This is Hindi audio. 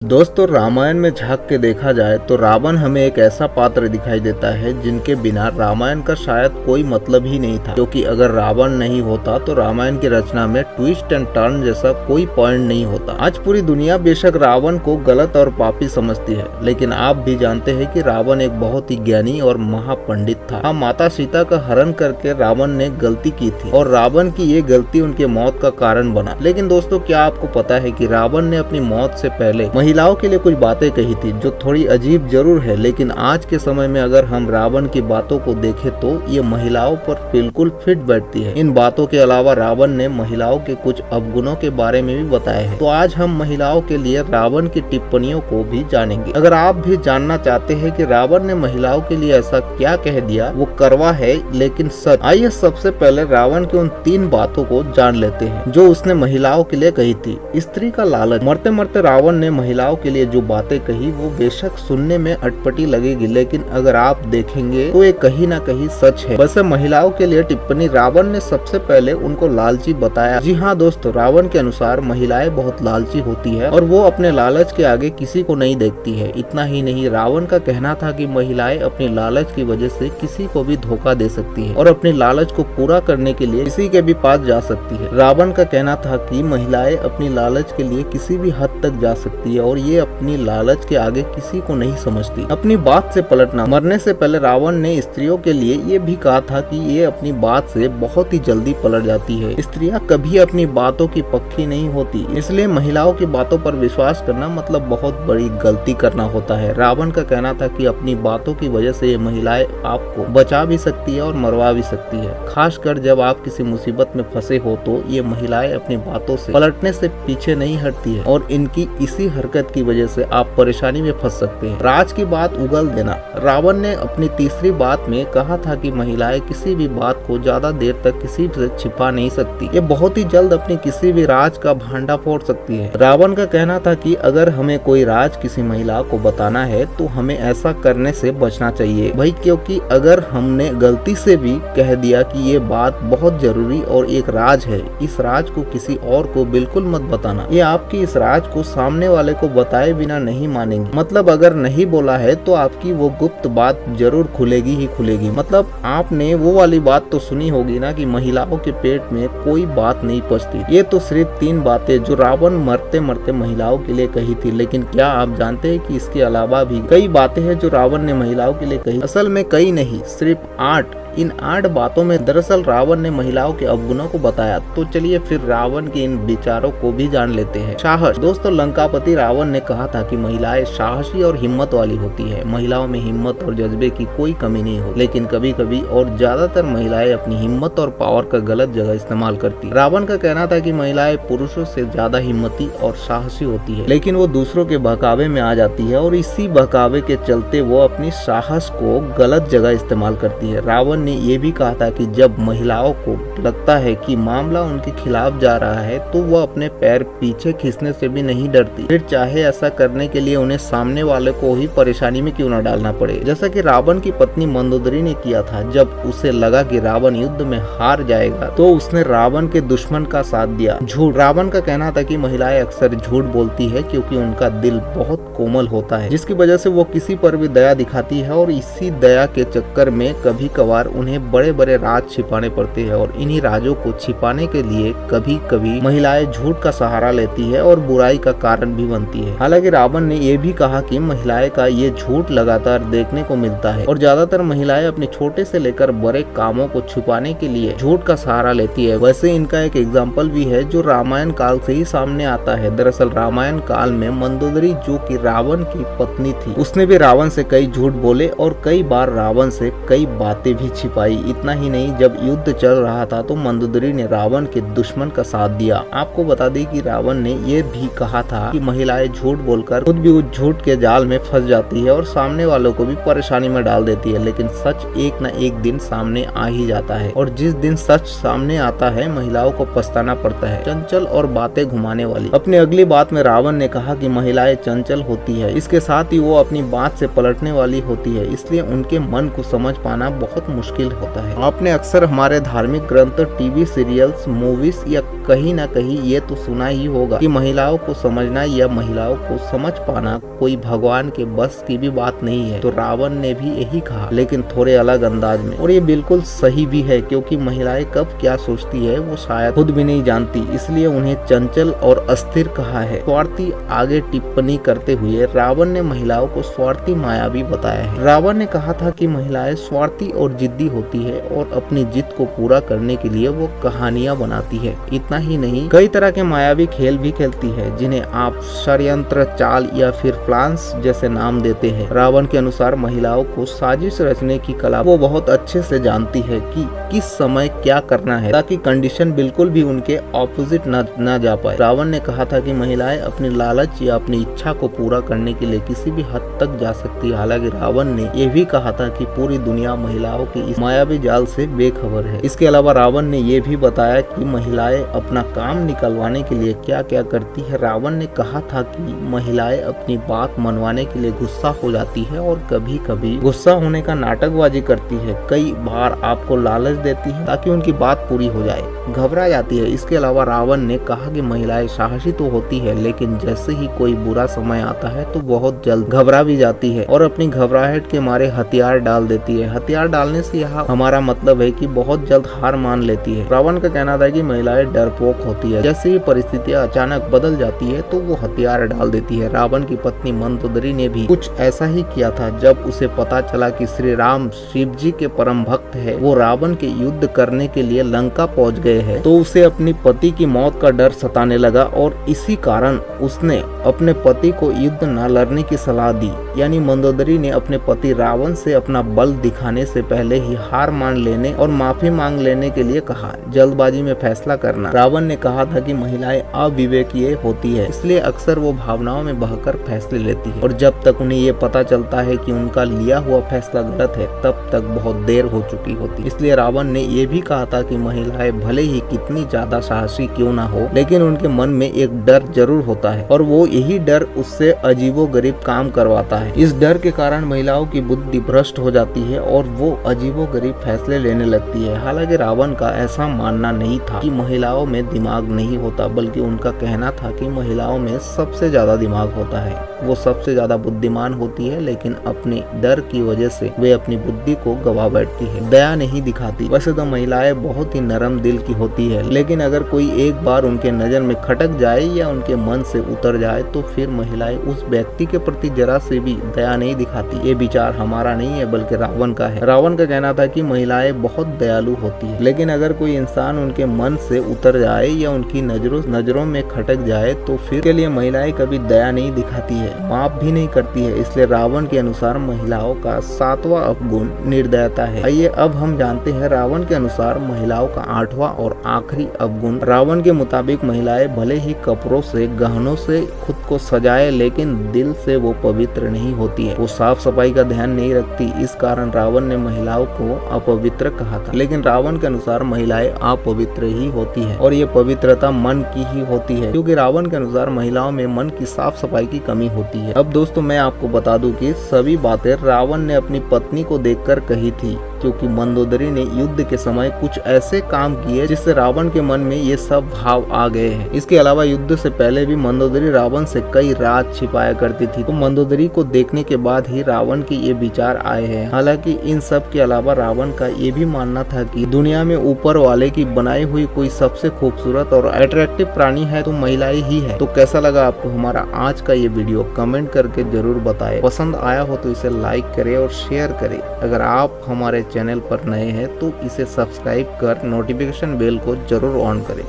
दोस्तों, रामायण में झांक के देखा जाए तो रावण हमें एक ऐसा पात्र दिखाई देता है जिनके बिना रामायण का शायद कोई मतलब ही नहीं था, क्योंकि अगर रावण नहीं होता तो रामायण की रचना में ट्विस्ट एंड टर्न जैसा कोई पॉइंट नहीं होता। आज पूरी दुनिया बेशक रावण को गलत और पापी समझती है, लेकिन आप भी जानते हैं कि रावण एक बहुत ही ज्ञानी और महापंडित था। हाँ, माता सीता का हरण करके रावण ने गलती की थी और रावण की ये गलती उनके मौत का कारण बना। लेकिन दोस्तों, क्या आपको पता है कि रावण ने अपनी मौत से पहले महिलाओं के लिए कुछ बातें कही थी जो थोड़ी अजीब जरूर है, लेकिन आज के समय में अगर हम रावण की बातों को देखें तो ये महिलाओं पर बिल्कुल फिट बैठती है। इन बातों के अलावा रावण ने महिलाओं के कुछ अवगुणों के बारे में भी बताया है। तो आज हम महिलाओं के लिए रावण की टिप्पणियों को भी जानेंगे। अगर आप भी जानना चाहते हैं कि रावण ने महिलाओं के लिए ऐसा क्या कह दिया, वो करवा है लेकिन सच। आइए सबसे पहले रावण की उन 3 बातों को जान लेते हैं जो उसने महिलाओं के लिए कही थी। स्त्री का लालच। मरते मरते रावण ने महिलाओं के लिए जो बातें कही वो बेशक सुनने में अटपटी लगेगी, लेकिन अगर आप देखेंगे तो ये कहीं ना कहीं सच है। वैसे महिलाओं के लिए टिप्पणी, रावण ने सबसे पहले उनको लालची बताया। जी हाँ दोस्तों, रावण के अनुसार महिलाएं बहुत लालची होती है और वो अपने लालच के आगे किसी को नहीं देखती है। इतना ही नहीं, रावण का कहना था कि महिलाएं अपनी लालच की वजह से किसी को भी धोखा दे सकती है और अपनी लालच को पूरा करने के लिए किसी के भी पास जा सकती है। रावण का कहना था कि महिलाएं अपनी लालच के लिए किसी भी हद तक जा सकती है और ये अपनी लालच के आगे किसी को नहीं समझती। अपनी बात से पलटना। मरने से पहले रावण ने स्त्रियों के लिए ये भी कहा था कि ये अपनी बात से बहुत ही जल्दी पलट जाती है। स्त्रियां कभी अपनी बातों की पक्की नहीं होती, इसलिए महिलाओं की बातों पर विश्वास करना मतलब बहुत बड़ी गलती करना होता है। रावण का कहना था कि अपनी बातों की वजह से ये महिलाएं आपको बचा भी सकती है और मरवा भी सकती है। खासकर जब आप किसी मुसीबत में फंसे हो तो ये महिलाएं अपनी बातों से पलटने से पीछे नहीं हटती है और इनकी इसी हरकत की वजह से आप परेशानी में फंस सकते हैं। राज की बात उगल देना। रावण ने अपनी तीसरी बात में कहा था कि महिलाएं किसी भी बात को ज्यादा देर तक किसी से छिपा नहीं सकती। ये बहुत ही जल्द अपनी किसी भी राज का भांडा फोड़ सकती है। रावण का कहना था कि अगर हमें कोई राज किसी महिला को बताना है तो हमें ऐसा करने से बचना चाहिए भाई, क्योंकि अगर हमने गलती से भी कह दिया कि ये बात बहुत जरूरी और एक राज है, इस राज को किसी और को बिल्कुल मत बताना। ये आपकी इस राज को सामने वाले को बताए बिना नहीं मानेंगे। मतलब अगर नहीं बोला है तो आपकी वो गुप्त बात जरूर खुलेगी ही खुलेगी। मतलब आपने वो वाली बात तो सुनी होगी ना कि महिलाओं के पेट में कोई बात नहीं पचती। ये तो सिर्फ 3 बातें जो रावण मरते मरते महिलाओं के लिए कही थी, लेकिन क्या आप जानते हैं कि इसके अलावा भी कई बातें हैं जो रावण ने महिलाओं के लिए कही। असल में कई नहीं, सिर्फ 8। इन 8 बातों में दरअसल रावण ने महिलाओं के अवगुणों को बताया। तो चलिए फिर रावण के इन विचारों को भी जान लेते हैं। साहस। दोस्तों, लंकापति रावण ने कहा था कि महिलाएं साहसी और हिम्मत वाली होती है। महिलाओं में हिम्मत और जज्बे की कोई कमी नहीं होती, लेकिन कभी कभी और ज्यादातर महिलाएं अपनी हिम्मत और पावर का गलत जगह इस्तेमाल करती। रावण का कहना था कि महिलाएं पुरुषों से ज्यादा हिम्मती और साहसी होती है, लेकिन वो दूसरों के बहकावे में आ जाती है और इसी बहकावे के चलते वो अपनी साहस को गलत जगह इस्तेमाल करती है। रावण ने ये भी कहा था कि जब महिलाओं को लगता है कि मामला उनके खिलाफ जा रहा है तो वह अपने पैर पीछे खींचने से भी नहीं डरती, फिर चाहे ऐसा करने के लिए उन्हें सामने वाले को ही परेशानी में क्यों न डालना पड़े। जैसा कि रावण की पत्नी मंदोदरी ने किया था। जब उसे लगा कि रावण युद्ध में हार जाएगा तो उसने रावण के दुश्मन का साथ दिया। झूठ। रावण का कहना था कि महिलाएं अक्सर झूठ बोलती है क्योंकि उनका दिल बहुत कोमल होता है, जिसकी वजह से वो किसी पर भी दया दिखाती है और इसी दया के चक्कर में कभी कभार उन्हें बड़े बड़े राज छिपाने पड़ते हैं और इन्हीं राजों को छिपाने के लिए कभी कभी महिलाएं झूठ का सहारा लेती है और बुराई का कारण भी बनती है। हालांकि रावण ने यह भी कहा कि महिलाएं का ये झूठ लगातार देखने को मिलता है और ज्यादातर महिलाएं अपने छोटे से लेकर बड़े कामों को छुपाने के लिए झूठ का सहारा लेती है। वैसे इनका एक एग्जाम्पल भी है जो रामायण काल से ही सामने आता है। दरअसल रामायण काल में मंदोदरी, जो कि रावण की पत्नी थी, उसने भी रावण से कई झूठ बोले और कई बार रावण से कई बातें भी छिपाई। इतना ही नहीं, जब युद्ध चल रहा था तो मंदोदरी ने रावण के दुश्मन का साथ दिया। आपको बता दें कि रावण ने यह भी कहा था कि महिलाएं झूठ बोलकर खुद भी उस झूठ के जाल में फंस जाती है और सामने वालों को भी परेशानी में डाल देती है, लेकिन सच एक न एक दिन सामने आ ही जाता है और जिस दिन सच सामने आता है महिलाओं को पछताना पड़ता है। चंचल और बातें घुमाने वाली। अपनी अगली बात में रावण ने कहा कि महिलाएं चंचल होती है, इसके साथ ही वो अपनी बात से पलटने वाली होती है, इसलिए उनके मन को समझ पाना बहुत मुश्किल मुश्किल होता है। आपने अक्सर हमारे धार्मिक ग्रंथ, टीवी सीरियल्स, मूवीज या कहीं ना कहीं ये तो सुना ही होगा कि महिलाओं को समझना या महिलाओं को समझ पाना कोई भगवान के बस की भी बात नहीं है। तो रावण ने भी यही कहा, लेकिन थोड़े अलग अंदाज में। और ये बिल्कुल सही भी है, क्योंकि महिलाएं कब क्या सोचती है वो शायद खुद भी नहीं जानती, इसलिए उन्हें चंचल और अस्थिर कहा है। स्वार्थी आगे टिप्पणी करते हुए रावण ने महिलाओं को स्वार्थी मायावी बताया है। रावण ने कहा था कि महिलाएं स्वार्थी और जिद्दी होती है और अपनी जिद को पूरा करने के लिए वो कहानियां बनाती है। इतना ही नहीं, कई तरह के मायावी खेल भी खेलती है, जिन्हें आप षड्यंत्र, चाल या फिर प्लान्स जैसे नाम देते हैं। रावण के अनुसार महिलाओं को साजिश रचने की कला वो बहुत अच्छे से जानती है कि किस समय क्या करना है, ताकि कंडीशन बिल्कुल भी उनके ऑपोजिट न जा पाए। रावण ने कहा था कि महिलाएं अपनी लालच या अपनी इच्छा को पूरा करने के लिए किसी भी हद तक जा सकती है। हालांकि रावण ने यह भी कहा था कि पूरी दुनिया महिलाओं की इस मायावी जाल से बेखबर है। इसके अलावा रावण ने यह भी बताया कि महिलाएं अपना काम निकलवाने के लिए क्या क्या करती है। रावण ने कहा था कि महिलाएं अपनी बात मनवाने के लिए गुस्सा हो जाती है और कभी कभी गुस्सा होने का नाटकबाजी करती है। कई बार आपको लालच देती है ताकि उनकी बात पूरी हो जाए, घबरा जाती है। इसके अलावा रावण ने कहा कि महिलाएं साहसी तो होती है, लेकिन जैसे ही कोई बुरा समय आता है तो बहुत जल्द घबरा भी जाती है और अपनी घबराहट के मारे हथियार डाल देती है। हथियार डालने से यहाँ हमारा मतलब है कि बहुत जल्द हार मान लेती है। रावण का कहना था कि महिलाएं डरपोक होती है, जैसे ही परिस्थितियां अचानक बदल जाती है तो वो हथियार डाल देती है। रावण की पत्नी मंदोदरी ने भी कुछ ऐसा ही किया था। जब उसे पता चला कि श्री राम शिव जी के परम भक्त है, वो रावण के युद्ध करने के लिए लंका पहुंच गए हैं, तो उसे अपनी पति की मौत का डर सताने लगा और इसी कारण उसने अपने पति को युद्ध न लड़ने की सलाह दी। यानी मंदोदरी ने अपने पति रावण से अपना बल दिखाने से पहले ही हार मान लेने और माफी मांग लेने के लिए कहा। जल्दबाजी में फैसला करना। रावण ने कहा था कि महिलाएं अविवेकीय होती है, इसलिए अक्सर वो भावनाओं में बहकर फैसले लेती है और जब तक उन्हें ये पता चलता है कि उनका लिया हुआ फैसला गलत है, तब तक बहुत देर हो चुकी होती। इसलिए रावण ने ये भी कहा था कि महिलाएं भले ही कितनी ज्यादा साहसी क्यों ना हो, लेकिन उनके मन में एक डर जरूर होता है और वो यही डर उससे अजीबोगरीब काम करवाता है। इस डर के कारण महिलाओं की बुद्धि भ्रष्ट हो जाती है और वो अजीबोगरीब फैसले लेने लगती है। हालांकि रावण का ऐसा मानना नहीं था कि महिलाओं में दिमाग नहीं होता, बल्कि उनका कहना था कि महिलाओं में सबसे ज्यादा दिमाग होता है, वो सबसे ज्यादा बुद्धिमान होती है, लेकिन अपने डर की वजह से वे अपनी बुद्धि को गवा बैठती है, दया नहीं दिखाती। वैसे तो महिलाएं बहुत ही नरम दिल की होती है, लेकिन अगर कोई एक बार उनके नजर में खटक जाए या उनके मन से उतर जाए तो फिर महिलाएं उस व्यक्ति के प्रति जरा से भी दया नहीं दिखाती। ये विचार हमारा नहीं है, बल्कि रावण का है। रावण का कहना था कि महिलाएं बहुत दयालु होती है, लेकिन अगर कोई इंसान उनके मन से उतर जाए या उनकी नजरों में खटक जाए तो फिर के लिए महिलाएं कभी दया नहीं दिखाती है, माफ भी नहीं करती है। इसलिए रावण के अनुसार महिलाओं का 7वां अपगुण निर्दयता है। आइए अब हम जानते हैं रावण के अनुसार महिलाओं का 8वां और आखिरी अपगुण। रावण के मुताबिक महिलाएं भले ही कपड़ों से, गहनों से खुद को सजाए, लेकिन दिल से वो पवित्र नहीं होती है। वो साफ सफाई का ध्यान नहीं रखती। इस कारण रावण ने महिलाओं को अपवित्र कहा था। लेकिन रावण के अनुसार महिलाएं अपवित्र ही होती है और ये पवित्रता मन की ही होती है, क्योंकि रावण के अनुसार महिलाओं में मन की साफ सफाई की कमी होती है। अब दोस्तों मैं आपको बता दूं कि सभी बातें रावण ने अपनी पत्नी को देखकर कही थी, क्योंकि मंदोदरी ने युद्ध के समय कुछ ऐसे काम किए जिससे रावण के मन में ये सब भाव आ गए हैं। इसके अलावा युद्ध से पहले भी मंदोदरी रावण से कई राज छिपाया करती थी, तो मंदोदरी को देखने के बाद ही रावण के ये विचार आए हैं। हालांकि इन सब के अलावा रावण का ये भी मानना था कि दुनिया में ऊपर वाले की बनाई हुई कोई सबसे खूबसूरत और अट्रैक्टिव प्राणी है तो महिलाएं ही है। तो कैसा लगा आपको हमारा आज का ये वीडियो, कमेंट करके जरूर बताएं। पसंद आया हो तो इसे लाइक करें और शेयर करें। अगर आप हमारे चैनल पर नए हैं तो इसे सब्सक्राइब कर नोटिफिकेशन बेल को जरूर ऑन करें।